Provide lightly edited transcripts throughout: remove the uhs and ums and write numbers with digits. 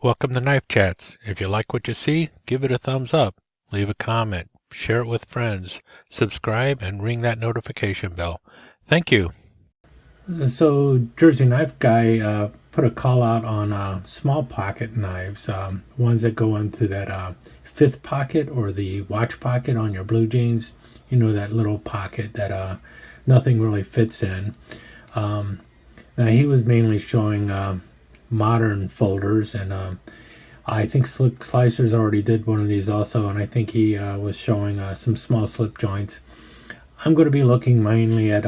Welcome to Knife Chats. If you like what you see, give it a thumbs up, leave a comment, share it with friends, subscribe, and ring that notification bell. Thank you. So Jersey Knife Guy put a call out on small pocket knives, ones that go into that fifth pocket or the watch pocket on your blue jeans. You know, that little pocket that nothing really fits in. Now he was mainly showing modern folders, and I think Slip Slicers already did one of these also, and I think he was showing some small slip joints. I'm going to be looking mainly at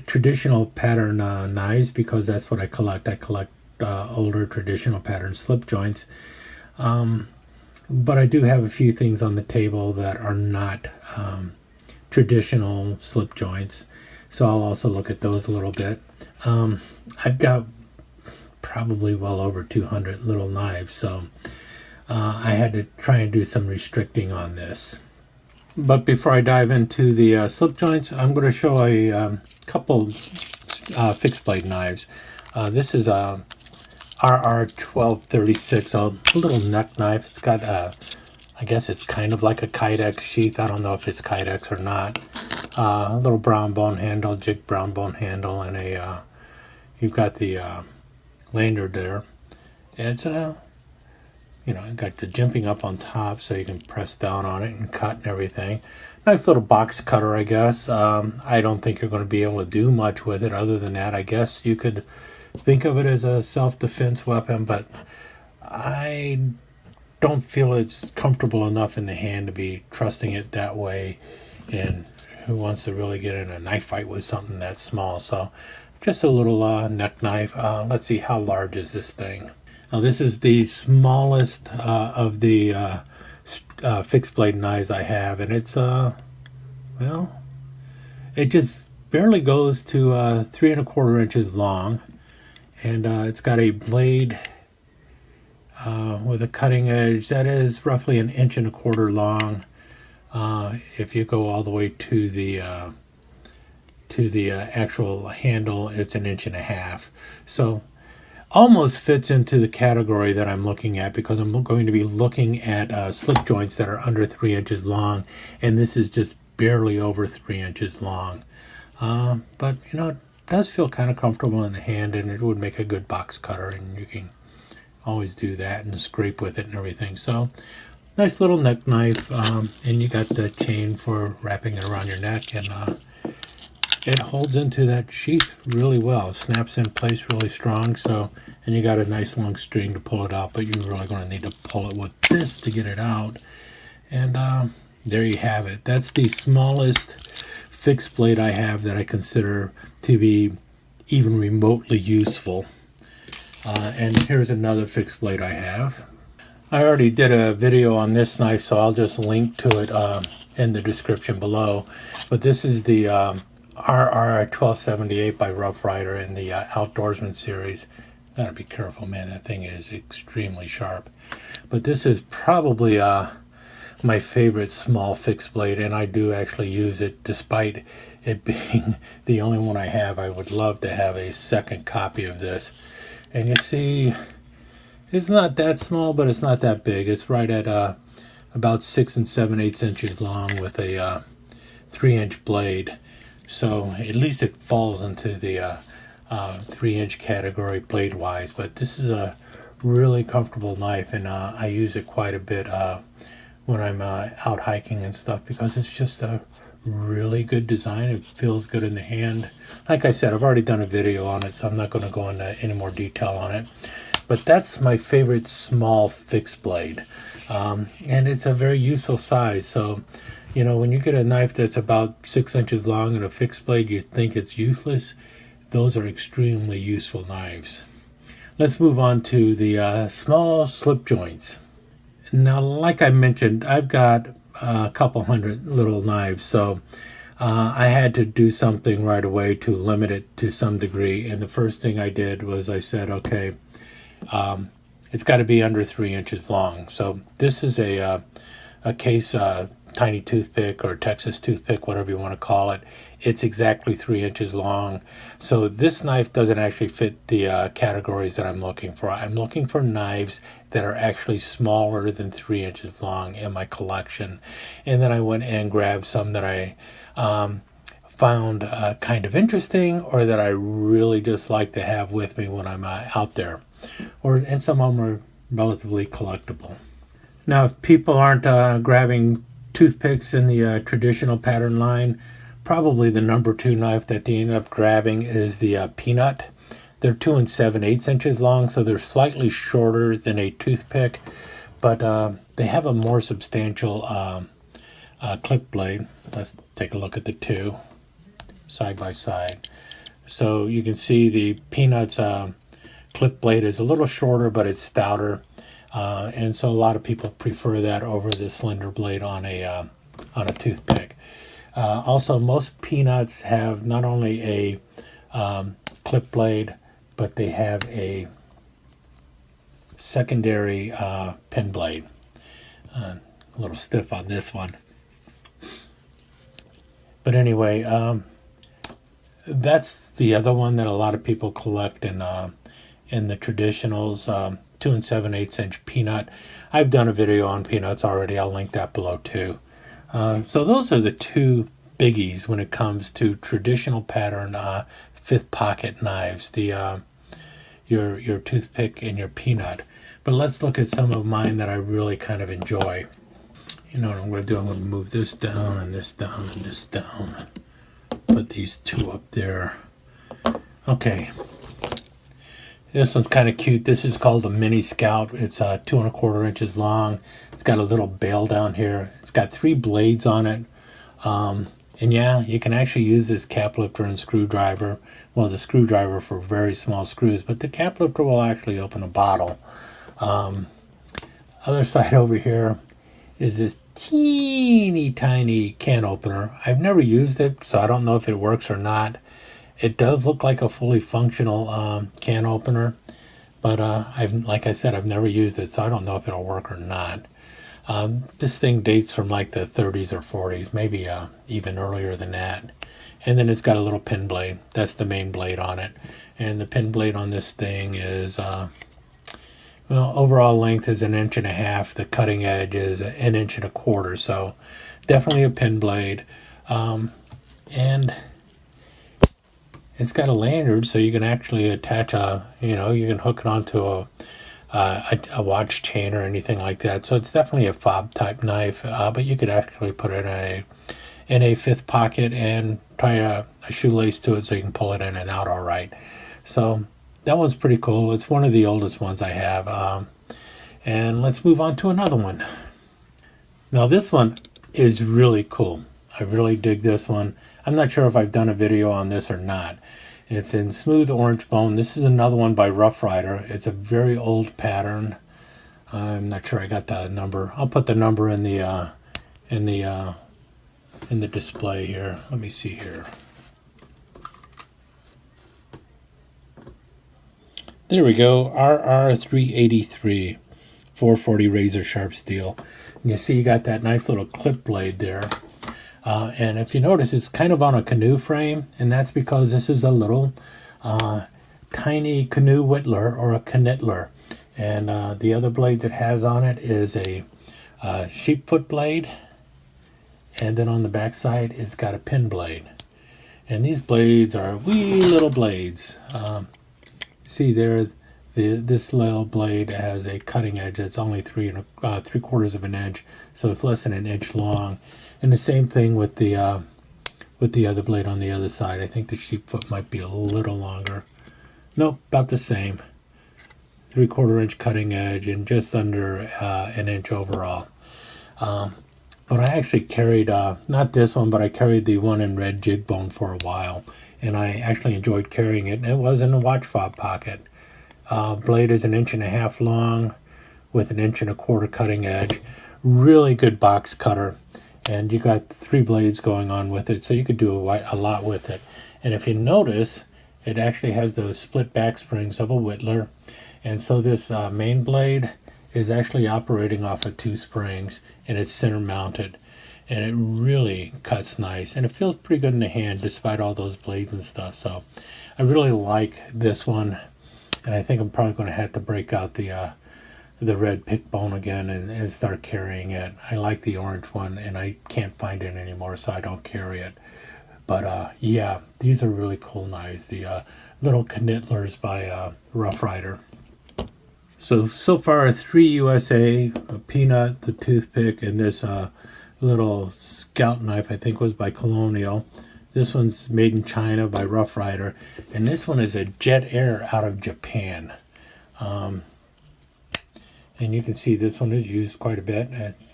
traditional pattern knives, because that's what I collect. I collect older traditional pattern slip joints. But I do have a few things on the table that are not traditional slip joints. So I'll also look at those a little bit. I've got probably well over 200 little knives, so I had to try and do some restricting on this. But before I dive into the slip joints, I'm going to show a couple fixed blade knives. This is a RR1236, a little neck knife. It's got I guess it's kind of like a Kydex sheath. I don't know if it's Kydex or not. A little brown bone handle, jig brown bone handle, and a you've got the lanyard there. And it's got the jimping up on top so you can press down on it and cut and everything. Nice little box cutter, I guess. I don't think you're going to be able to do much with it other than that. I guess you could think of it as a self-defense weapon, but I don't feel it's comfortable enough in the hand to be trusting it that way. And who wants to really get in a knife fight with something that small? So just a little neck knife. Let's see, how large is this thing? Now this is the smallest of the fixed blade knives I have, and it's it just barely goes to 3¼ inches long, and it's got a blade with a cutting edge that is roughly 1¼ inch long. If you go all the way to the actual handle, it's 1.5 inches. So almost fits into the category that I'm looking at, because I'm going to be looking at slip joints that are under 3 inches long, and this is just barely over 3 inches long. But it does feel kind of comfortable in the hand, and it would make a good box cutter, and you can always do that and scrape with it and everything. So nice little neck knife, and you got the chain for wrapping it around your neck, and it holds into that sheath really well. It snaps in place really strong. So, and you got a nice long string to pull it out, but you're really going to need to pull it with this to get it out. And there you have it. That's the smallest fixed blade I have that I consider to be even remotely useful. And here's another fixed blade I have. I already did a video on this knife, so I'll just link to it in the description below. But this is the RR1278 by Rough Rider in the Outdoorsman series. Gotta be careful, man. That thing is extremely sharp. But this is probably my favorite small fixed blade, and I do actually use it despite it being the only one I have. I would love to have a second copy of this. And you see, it's not that small, but it's not that big. It's right at about 6 7/8 inches long with a 3-inch blade. So at least it falls into the 3-inch category blade wise. But this is a really comfortable knife, and I use it quite a bit when I'm out hiking and stuff, because it's just a really good design. It feels good in the hand. Like I said, I've already done a video on it, so I'm not going to go into any more detail on it. But that's my favorite small fixed blade, and it's a very useful size. So when you get a knife that's about 6 inches long and a fixed blade, you think it's useless. Those are extremely useful knives. Let's move on to the small slip joints. Now, like I mentioned, I've got a couple hundred little knives, so I had to do something right away to limit it to some degree. And the first thing I did was I said, okay, it's got to be under 3 inches long. So this is a case tiny toothpick or Texas toothpick, whatever you want to call it. It's exactly 3 inches long. So this knife doesn't actually fit the categories that I'm looking for. I'm looking for knives that are actually smaller than 3 inches long in my collection. And then I went and grabbed some that I found kind of interesting, or that I really just like to have with me when I'm out there. And some of them are relatively collectible. Now, if people aren't grabbing toothpicks in the traditional pattern line, probably the number 2 knife that they end up grabbing is the Peanut. They're 2 7/8 inches long, so they're slightly shorter than a toothpick, but they have a more substantial clip blade. Let's take a look at the two side by side. So you can see the Peanut's clip blade is a little shorter, but it's stouter, and so a lot of people prefer that over the slender blade on a toothpick. Also, most Peanuts have not only a clip blade, but they have a secondary pen blade. A little stiff on this one. But anyway, that's the other one that a lot of people collect in the traditionals, 2 7/8 inch Peanut. I've done a video on Peanuts already. I'll link that below too. So those are the two biggies when it comes to traditional pattern 5th pocket knives, the your toothpick and your Peanut. But let's look at some of mine that I really kind of enjoy. You know what I'm going to do? I'm going to move this down and this down and this down. Put these two up there. Okay. This one's kind of cute. This is called a Mini Scout. It's 2 1/4 inches long. It's got a little bail down here. It's got 3 blades on it. And yeah, you can actually use this cap lifter and screwdriver. Well, the screwdriver for very small screws, but the cap lifter will actually open a bottle. Other side over here is this teeny tiny can opener. I've never used it, so I don't know if it works or not. It does look like a fully functional can opener, but like I said, I've never used it, so I don't know if it'll work or not. This thing dates from like the 30s or 40s, maybe even earlier than that. And then it's got a little pin blade. That's the main blade on it. And the pin blade on this thing is, well, overall length is 1.5 inches. The cutting edge is 1 1/4 inches. So definitely a pin blade. And it's got a lanyard, so you can actually attach you can hook it onto a watch chain or anything like that. So it's definitely a fob type knife, but you could actually put it in a 5th pocket and tie a shoelace to it so you can pull it in and out all right. So that one's pretty cool. It's one of the oldest ones I have. And let's move on to another one. Now this one is really cool. I really dig this one. I'm not sure if I've done a video on this or not. It's in smooth orange bone. This is another one by Rough Rider. It's a very old pattern. I'm not sure I got the number. I'll put the number in the display here. Let me see here. There we go. RR383 440 razor sharp steel. And you see you got that nice little clip blade there. And if you notice, it's kind of on a canoe frame, and that's because this is a little tiny canoe whittler or a Cannittler. And the other blade it has on it is a sheepfoot blade, and then on the back side it's got a pin blade. And these blades are wee little blades. See there, this little blade has a cutting edge that's only 3/4 of an inch, so it's less than 1 inch long. And the same thing with the other blade on the other side. I think the sheepfoot might be a little longer. Nope, about the same. 3/4 inch cutting edge and just under 1 inch overall. But I actually carried, not this one, but I carried the one in red jig bone for a while. And I actually enjoyed carrying it. And it was in a watch fob pocket. Blade is 1.5 inches long with 1 1/4 inch cutting edge. Really good box cutter. And you got 3 blades going on with it, so you could do a lot with it. And if you notice, it actually has the split back springs of a whittler. And so this main blade is actually operating off of 2 springs, and it's center mounted. and it really cuts nice, and it feels pretty good in the hand despite all those blades and stuff. So I really like this one, and I think I'm probably going to have to break out the red pick bone again and start carrying it. I like the orange one, and I can't find it anymore, so I don't carry it. But yeah, these are really cool knives. The little Canittlers by Rough Rider. So far, 3 USA, a Peanut, the Toothpick, and this little Scout knife I think was by Colonial. This one's made in China by Rough Rider, and this one is a Jet Air out of Japan. And you can see this one is used quite a bit.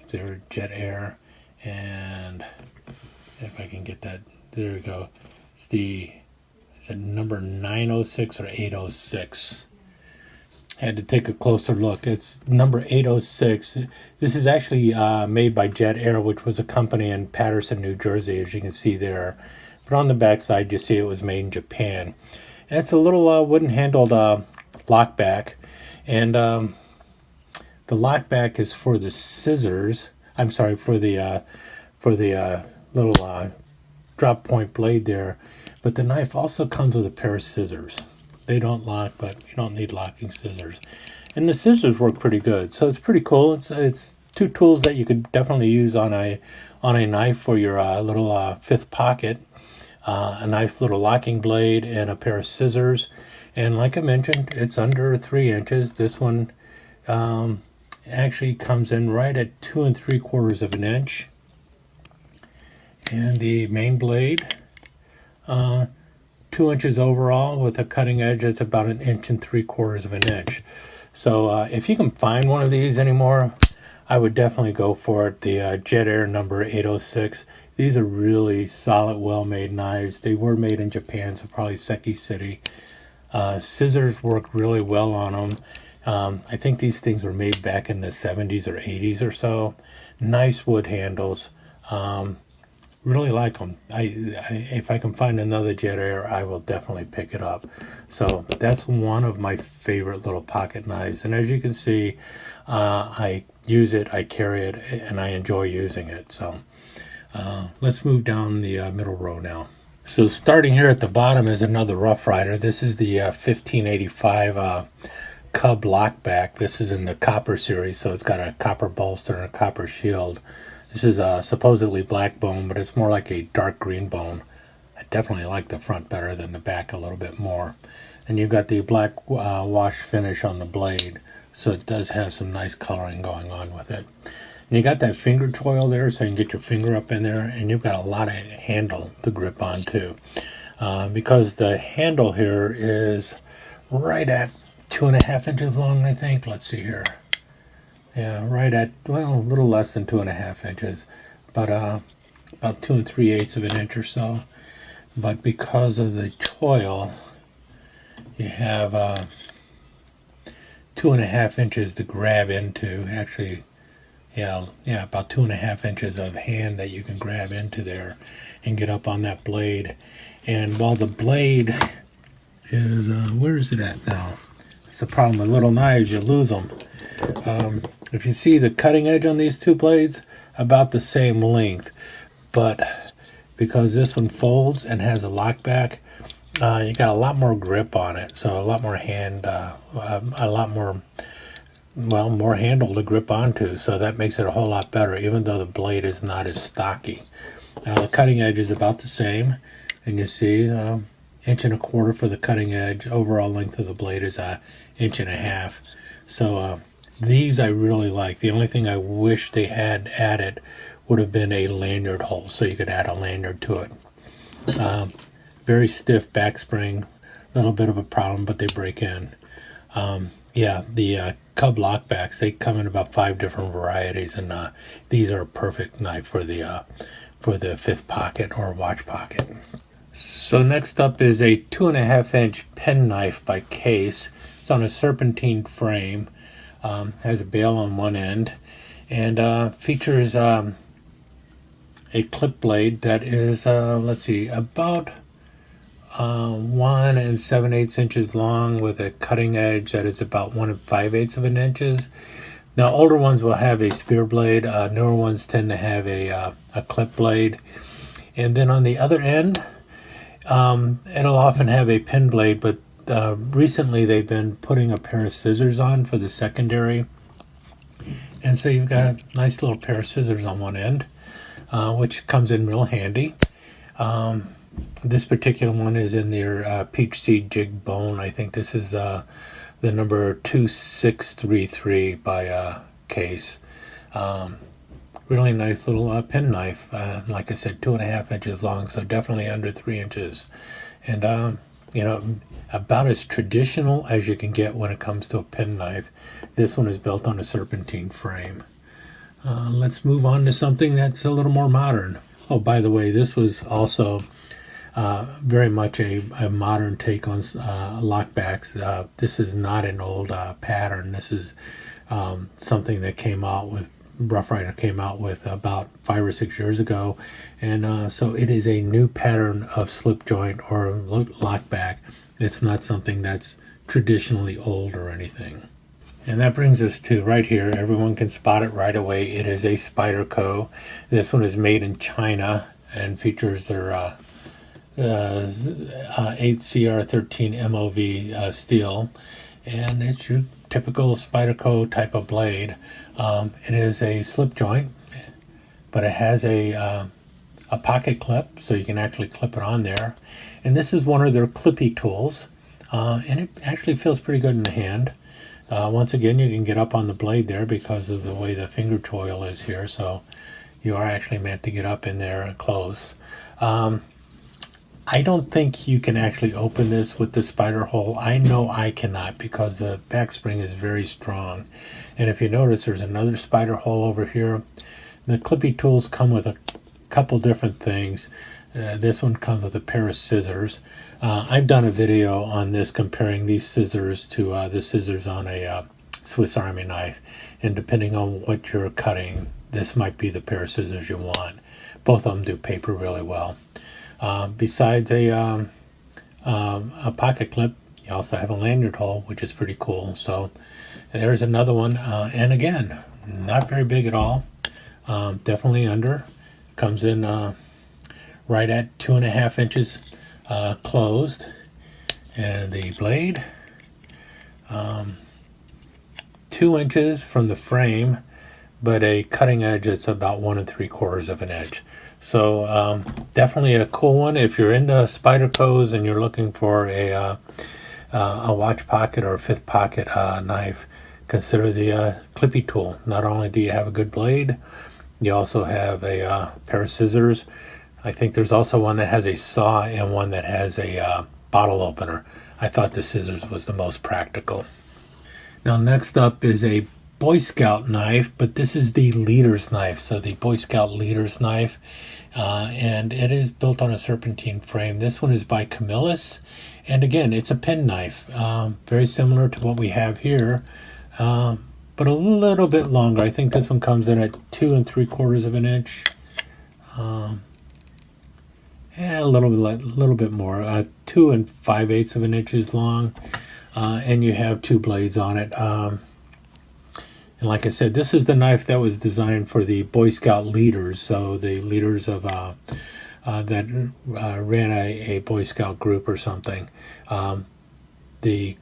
Their Jet Air, and if I can get that, there we go. It's is it number 906 or 806? Had to take a closer look. It's number 806. This is actually made by Jet Air, which was a company in Paterson, New Jersey, as you can see there. But on the back side, you see it was made in Japan. And it's a little wooden-handled lockback, and the lockback is for the scissors. I'm sorry, for the little drop point blade there. But the knife also comes with a pair of scissors. They don't lock, but you don't need locking scissors. And the scissors work pretty good, so it's pretty cool. It's two tools that you could definitely use on a knife for your little fifth pocket. A nice little locking blade and a pair of scissors. And like I mentioned, it's under 3 inches. This one actually comes in right at 2 3/4 of an inch. And the main blade, 2 inches overall with a cutting edge that's about 1 3/4 of an inch. So if you can find one of these anymore, I would definitely go for it. The Jet Air number 806. These are really solid, well-made knives. They were made in Japan, so probably Seki City. Scissors work really well on them. I think these things were made back in the 70s or 80s or so. Nice wood handles. Really like them. If I can find another Jet Air, I will definitely pick it up. So that's one of my favorite little pocket knives. And as you can see, I use it, I carry it, and I enjoy using it. So let's move down the middle row now. So starting here at the bottom is another Rough Rider. This is the 1585 Cub Lockback. This is in the copper series, so it's got a copper bolster and a copper shield. This is supposedly black bone, but it's more like a dark green bone. I definitely like the front better than the back a little bit more. And you've got the black wash finish on the blade, so it does have some nice coloring going on with it. And you got that finger choil there, so you can get your finger up in there, and you've got a lot of handle to grip on too. Because the handle here is right at 2.5 inches long, I think. Let's see here. Yeah, right at, well, a little less than 2.5 inches, but about 2 3/8 of an inch or so. But because of the choil, you have 2.5 inches to grab into. Actually, yeah, about 2.5 inches of hand that you can grab into there and get up on that blade. And while the blade is, where is it at now? It's the problem with little knives, you lose them. If you see the cutting edge on these two blades, about the same length, but because this one folds and has a lockback, you got a lot more grip on it, so a lot more hand, a lot more, well, more handle to grip onto, so that makes it a whole lot better, even though the blade is not as stocky. The cutting edge is about the same, and you see 1 1/4 inch for the cutting edge. Overall length of the blade is 1.5 inches. So these I really like. The only thing I wish they had added would have been a lanyard hole, so you could add a lanyard to it. Very stiff back spring, a little bit of a problem, but they break in. Yeah, the Cub Lockbacks, they come in about 5 different varieties, and these are a perfect knife for the fifth pocket or watch pocket. So next up is a 2.5 inch penknife by Case. It's on a serpentine frame. Has a bail on one end, and features a clip blade that is, let's see, about 1 7/8 inches long with a cutting edge that is about 1 5/8 of an inches. Now, older ones will have a spear blade. Newer ones tend to have a clip blade. And then on the other end, it'll often have a pin blade, but recently they've been putting a pair of scissors on for the secondary. And so you've got a nice little pair of scissors on one end, which comes in real handy. This particular one is in their peach seed jig bone. I think this is the number 2633 by Case. Really nice little penknife. Like I said, 2.5 inches long, so definitely under 3 inches. And you know, about as traditional as you can get when it comes to a penknife. This one is built on a serpentine frame. Let's move on to something that's a little more modern. Oh, by the way, this was also very much a modern take on lockbacks. This is not an old pattern. This is something that came out with Rough Rider came out with about 5 or 6 years ago, and so it is a new pattern of slip joint or lockback. It's not something that's traditionally old or anything. And that brings us to right here. Everyone can spot it right away. It is a Spyderco. This one is made in China and features their 8CR13 MOV steel, and it's your typical Spyderco type of blade. It is a slip joint, but it has a pocket clip, so you can actually clip it on there. And this is one of their clippy tools, and it actually feels pretty good in the hand. Once again, you can get up on the blade there because of the way the finger choil is here, so you are actually meant to get up in there and close. I don't think you can actually open this with the spider hole. I know I cannot because the back spring is very strong. And if you notice, there's another spider hole over here. The clippy tools come with a couple different things. This one comes with a pair of scissors. I've done a video on this comparing these scissors to the scissors on a Swiss Army knife. And depending on what you're cutting, this might be the pair of scissors you want. Both of them do paper really well. Besides a pocket clip, you also have a lanyard hole, which is pretty cool. So there's another one, and again, not very big at all. Definitely under. Comes in right at 2.5 inches closed, and the blade 2 inches from the frame, but a cutting edge that's about 1 3/4 of an inch. So definitely a cool one if you're into Spydercos and you're looking for a watch pocket or a fifth pocket knife. Consider the clippy tool. Not only do you have a good blade, you also have a pair of scissors. I think there's also one that has a saw and one that has a bottle opener. I thought the scissors was the most practical. Now next up is a Boy Scout knife, but this is the leader's knife. So the Boy Scout leader's knife, and it is built on a serpentine frame. This one is by Canittlers, and again, it's a penknife, very similar to what we have here, but a little bit longer. I think this one comes in at 2 3/4 of an inch. A little bit more, 2 5/8 of an inch long, and you have 2 blades on it. And like I said, this is the knife that was designed for the Boy Scout leaders, so the leaders of that ran a Boy Scout group or something. The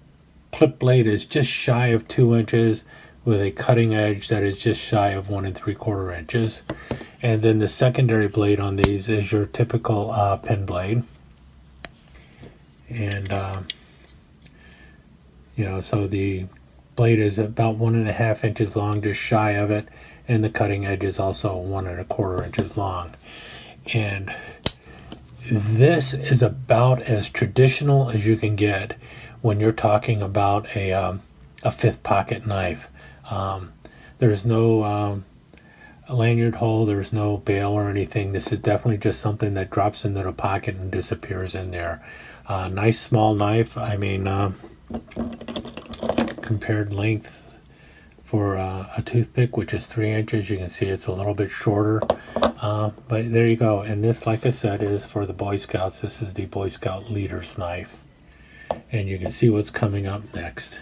clip blade is just shy of 2 inches with a cutting edge that is just shy of 1 3/4 inches. And then the secondary blade on these is your typical pen blade. And, so the blade is about 1 1/2 inches long, just shy of it, and the cutting edge is also 1 1/4 inches long. And this is about as traditional as you can get when you're talking about a fifth pocket knife. There's no lanyard hole, there's no bail or anything. This is definitely just something that drops into the pocket and disappears in there. Nice small knife. I mean, compared length for a toothpick, which is 3 inches, you can see it's a little bit shorter, but there you go. And this, like I said, is for the Boy Scouts. This is the Boy Scout leader's knife, and you can see what's coming up next.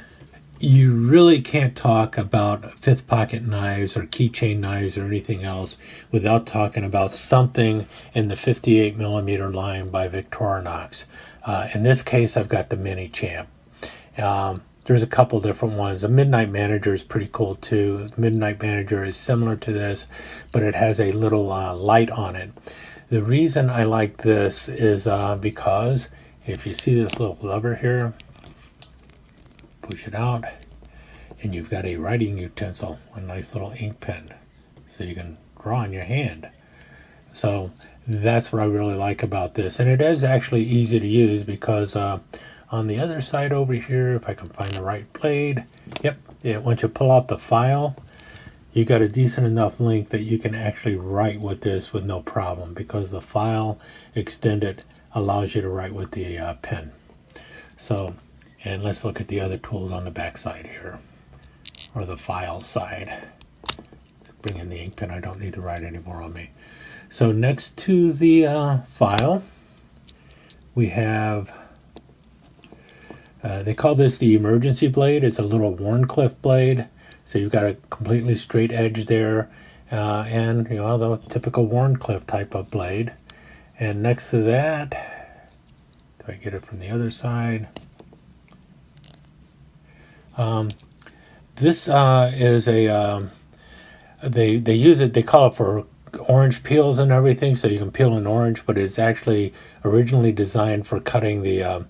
you really can't talk about fifth pocket knives or keychain knives or anything else without talking about something in the 58 millimeter line by Victorinox. In this case, I've got the Mini Champ. There's a couple different ones. The Midnight Manager is pretty cool too. Midnight Manager is similar to this, but it has a little light on it. The reason I like this is because if you see this little lever here, push it out, and you've got a writing utensil, a nice little ink pen, so you can draw on your hand. So that's what I really like about this, and it is actually easy to use because on the other side over here, if I can find the right blade, yep, once you pull out the file, you got a decent enough length that you can actually write with this with no problem, because the file extended allows you to write with the pen. So, and let's look at the other tools on the back side here, or the file side. Let's bring in the ink pen. I don't need to write anymore on me. So next to the file, we have, they call this the emergency blade. It's a little Warncliffe blade. So you've got a completely straight edge there, and you know, the typical Warncliffe type of blade. And next to that, do I get it from the other side? This is a, they use it, they call it for orange peels and everything, so you can peel an orange, but it's actually originally designed for cutting the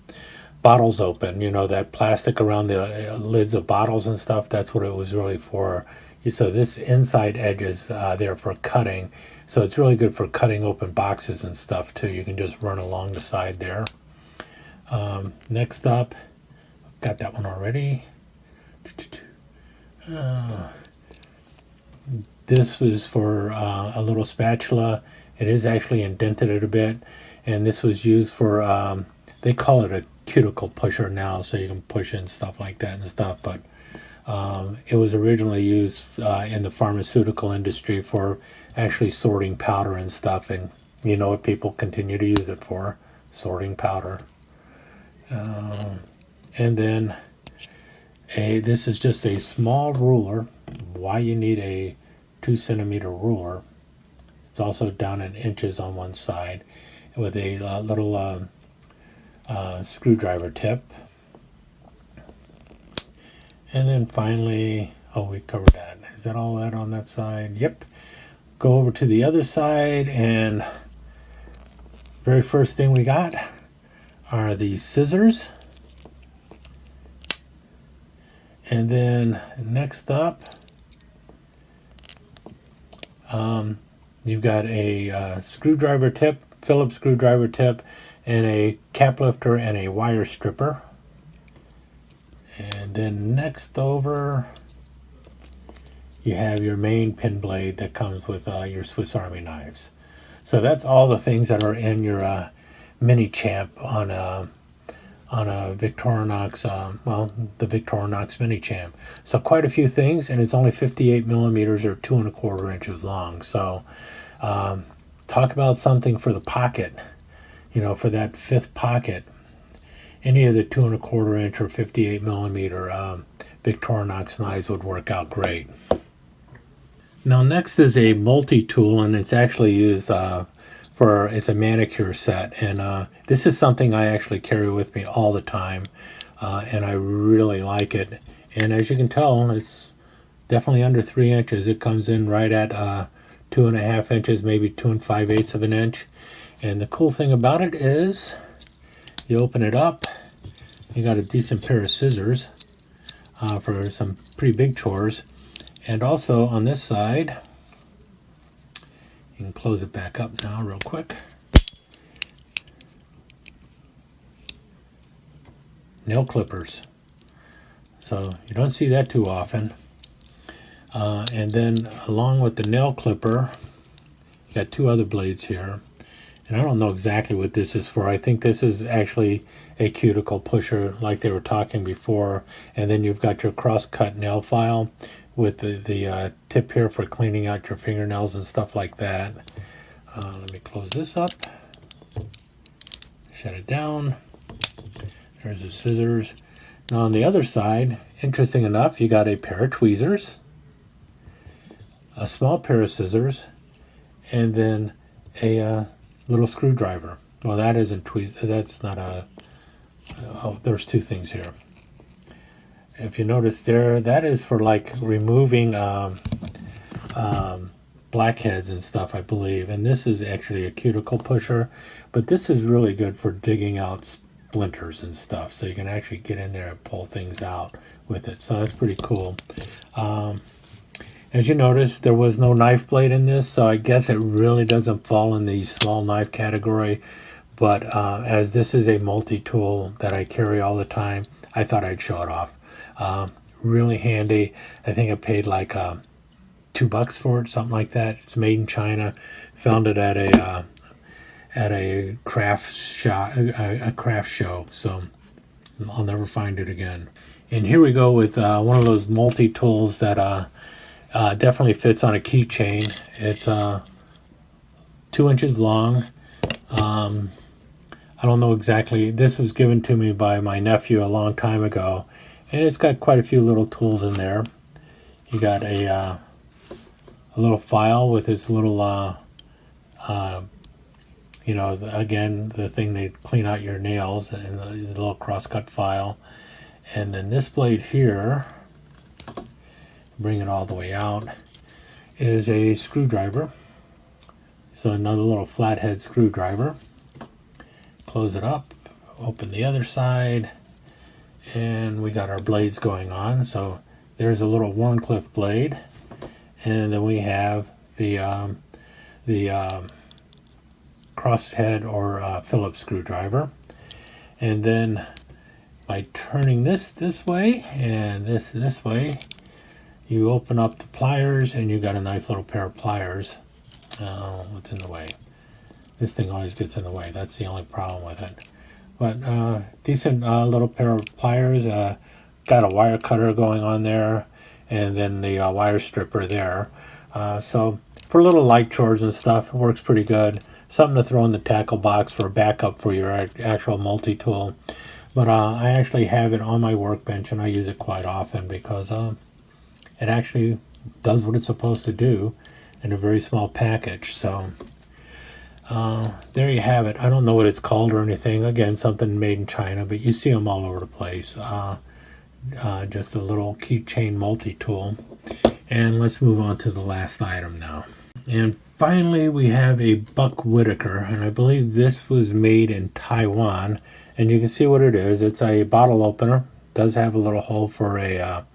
bottles open. You know, that plastic around the lids of bottles and stuff, that's what it was really for. So this inside edge is there for cutting, so it's really good for cutting open boxes and stuff too. You can just run along the side there. Next up, got that one already. This was for a little spatula. It is actually indented a bit, and this was used for, they call it a cuticle pusher now, so you can push in stuff like that and stuff, but it was originally used in the pharmaceutical industry for actually sorting powder and stuff, and you know what people continue to use it for, sorting powder. And then this is just a small ruler. Why you need a 2 centimeter ruler. It's also down in inches on one side with a little screwdriver tip. And then finally, oh, we covered that. Is that all that on that side? Yep. Go over to the other side, and very first thing we got are these scissors. And then next up, you've got a screwdriver tip, Phillips screwdriver tip, and a cap lifter and a wire stripper. And then next over, you have your main pin blade that comes with your Swiss Army knives. So that's all the things that are in your Mini Champ on a Victorinox, well, the Victorinox Mini Champ. So quite a few things, and it's only 58 millimeters or 2 1/4 inches long. So talk about something for the pocket, you know, for that fifth pocket. Any of the 2 1/4 inch or 58 millimeter Victorinox knives would work out great. Now next is a multi-tool, and it's actually used it's a manicure set, and this is something I actually carry with me all the time, and I really like it. And as you can tell, it's definitely under 3 inches. It comes in right at 2 1/2 inches, maybe 2 5/8 of an inch. And the cool thing about it is you open it up, you got a decent pair of scissors for some pretty big chores. And also on this side, you can close it back up now real quick. Nail clippers. So you don't see that too often. And then along with the nail clipper, you got 2 other blades here. And I don't know exactly what this is for. I think this is actually a cuticle pusher like they were talking before. And then you've got your cross-cut nail file with the tip here for cleaning out your fingernails and stuff like that. Let me close this up. Shut it down. There's the scissors. Now on the other side, interesting enough, you got a pair of tweezers, a small pair of scissors, and then a little screwdriver. Well, that isn't tweezers. That's not a... Oh, there's two things here. If you notice there, that is for like removing blackheads and stuff, I believe. And this is actually a cuticle pusher, but this is really good for digging out splinters and stuff. So you can actually get in there and pull things out with it. So that's pretty cool. As you notice, there was no knife blade in this, so I guess it really doesn't fall in the small knife category. But as this is a multi-tool that I carry all the time, I thought I'd show it off. Really handy. I think I paid like $2 for it, something like that. It's made in China. Found it at a craft show, so I'll never find it again. And here we go with one of those multi-tools that definitely fits on a keychain. It's 2 inches long. I don't know exactly. This was given to me by my nephew a long time ago, and it's got quite a few little tools in there. You got a little file with its little, you know, again, the thing they clean out your nails, and the little crosscut file. And then this blade here, bring it all the way out, is a screwdriver. So another little flathead screwdriver. Close it up, open the other side, and we got our blades going on. So there's a little Warncliffe blade, and then we have the crosshead or Phillips screwdriver. And then by turning this way and this way, you open up the pliers, and you got a nice little pair of pliers. What's in the way? This thing always gets in the way. That's the only problem with it. But decent little pair of pliers. Got a wire cutter going on there, and then the wire stripper there. So for little light chores and stuff, it works pretty good. Something to throw in the tackle box for a backup for your actual multi-tool. But I actually have it on my workbench, and I use it quite often because it actually does what it's supposed to do in a very small package. So there you have it. I don't know what it's called or anything. Again, something made in China, but you see them all over the place. Just a little Keychain Multitool. And let's move on to the last item now. And finally, we have a Buck Whitaker, and I believe this was made in Taiwan. And you can see what it is. It's a bottle opener. It does have a little hole for a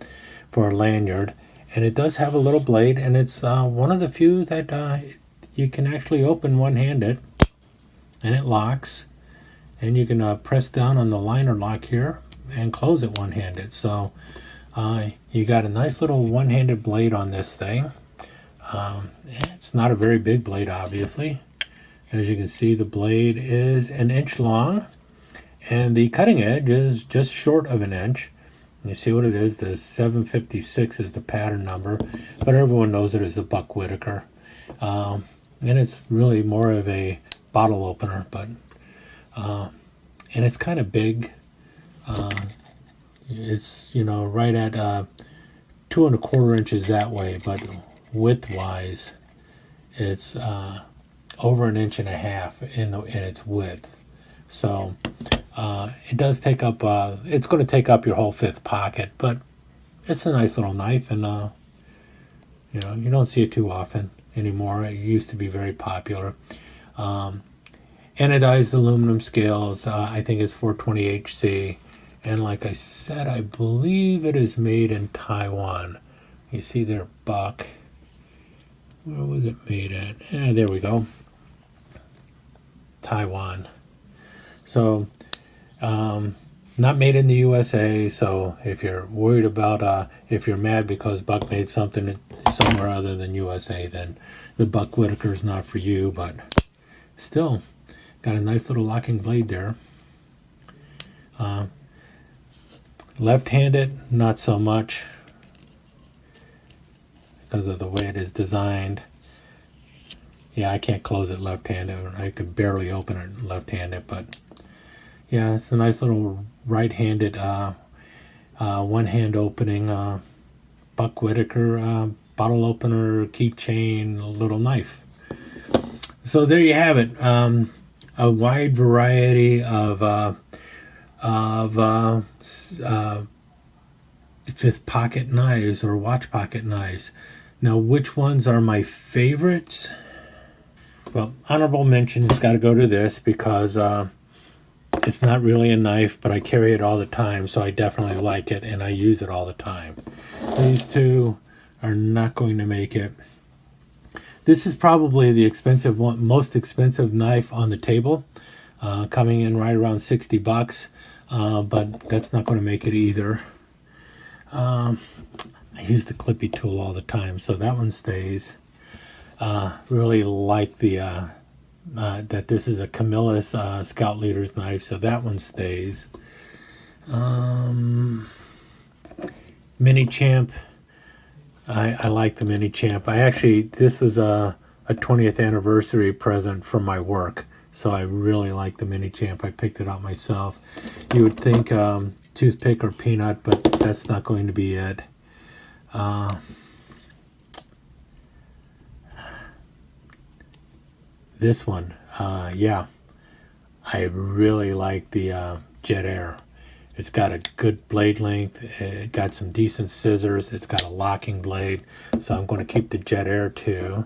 lanyard, and it does have a little blade. And it's one of the few that you can actually open one-handed, and it locks. And you can press down on the liner lock here and close it one-handed. So you got a nice little one-handed blade on this thing. It's not a very big blade, obviously. As you can see, the blade is 1 inch long, and the cutting edge is just short of 1 inch. And you see what it is. The 756 is the pattern number, but everyone knows it as the Buck Whitaker. And it's really more of a bottle opener, but and it's kind of big. It's, you know, right at 2 1/4 inches that way, but width-wise, it's over 1.5 inches in its width. So it does take up. It's going to take up your whole 5th pocket, but it's a nice little knife, and you know, you don't see it too often anymore. It used to be very popular. Anodized aluminum scales. I think it's 420 HC, and like I said, I believe it is made in Taiwan. You see there, Buck. Where was it made at? There we go. Taiwan. So, not made in the USA. So if you're worried about, if you're mad because Buck made something somewhere other than USA, then the Buck Whitaker is not for you. But still, got a nice little locking blade there. Left-handed, not so much, because of the way it is designed. Yeah, I can't close it left-handed. I could barely open it left-handed, but yeah, it's a nice little right-handed one-hand opening Buck Whitaker bottle opener keychain little knife. So there you have it. A wide variety of fifth pocket knives or watch pocket knives. Now, which ones are my favorites? Well, honorable mention's got to go to this because it's not really a knife, but I carry it all the time, so I definitely like it and I use it all the time. These two are not going to make it. This is probably the expensive one, most expensive knife on the table, coming in right around $60, but that's not going to make it either. I use the clipitool all the time, so that one stays. Really like the that this is a Camillus Scout Leader's knife, so that one stays. Mini Champ. I like the Mini Champ. This was a 20th anniversary present from my work, so I really like the Mini Champ. I picked it up myself. You would think Toothpick or Peanut, but that's not going to be it. This one, yeah, I really like the Jet Air. It's got a good blade length. It got some decent scissors. It's got a locking blade. So I'm going to keep the Jet Air too.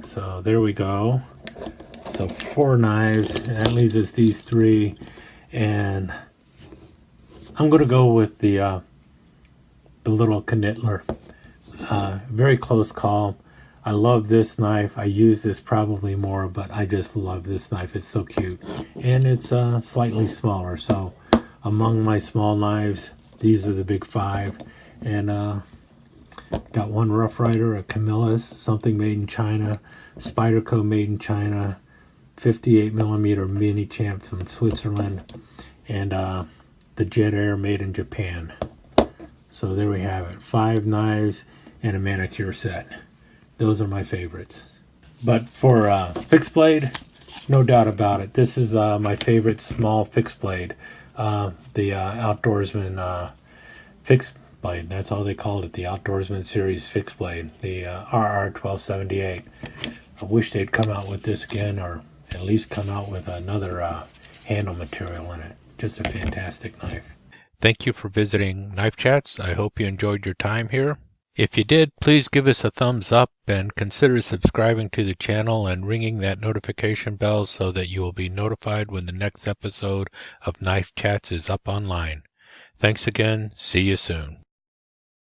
So there we go. So 4 knives. That leaves us these 3. And I'm going to go with the little Canittler. Very close call. I love this knife. I use this probably more, but I just love this knife. It's so cute. And it's slightly smaller. So among my small knives, these are the big 5. And got one Rough Rider, a Camillus, something made in China, Spyderco made in China, 58mm Mini Champ from Switzerland, and the Jet Air made in Japan. So there we have it. 5 knives and a manicure set. Those are my favorites. But for fixed blade, no doubt about it. This is my favorite small fixed blade. The Outdoorsman fixed blade. That's all they called it, the Outdoorsman series fixed blade, the RR1278. I wish they'd come out with this again, or at least come out with another handle material in it. Just a fantastic knife. Thank you for visiting Knife Chats. I hope you enjoyed your time here. If you did, please give us a thumbs up and consider subscribing to the channel and ringing that notification bell so that you will be notified when the next episode of Knife Chats is up online. Thanks again. See you soon.